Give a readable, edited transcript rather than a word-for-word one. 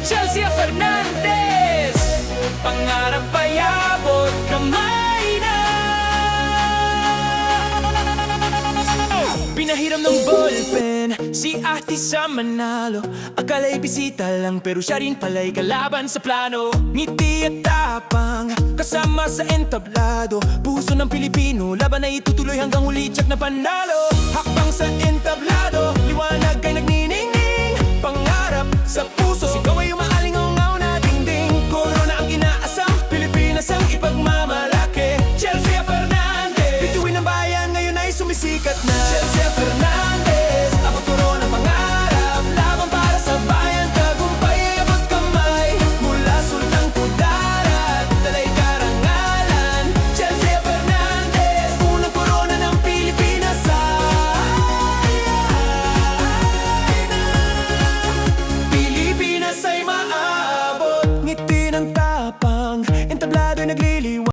Chelsea Fernandez, pangarap ay abot kamay na. Pinahiram ng ballpen si Ate sa Manalo. Akala'y bisita lang pero siya rin pala'y kalaban sa plano. Ngiti at tapang kasama sa entablado. Puso ng Pilipino, laban ay itutuloy hanggang huli, tiyak na panalo. Hakbang sa entablado, liwanag ay nagniningning. Pangarap sa puso, sigaw ay umaalingaw na dingding. Corona ang inaasam, Pilipinas ang ipagmamalaki. Chelsea Fernandez, bituin ng bayan ngayon ay sumisikat na. Chelsea Fernandez, abot Corona pangarap. Laban para sa bayan, tagumpay ay abot kamay. Mula Sultan Kudarat, dalay karangalan. Chelsea Fernandez, unang Corona ng Pilipinas Pilipinas ay maabot. Ngiti ng tapang, entablado ay nagliliwanag.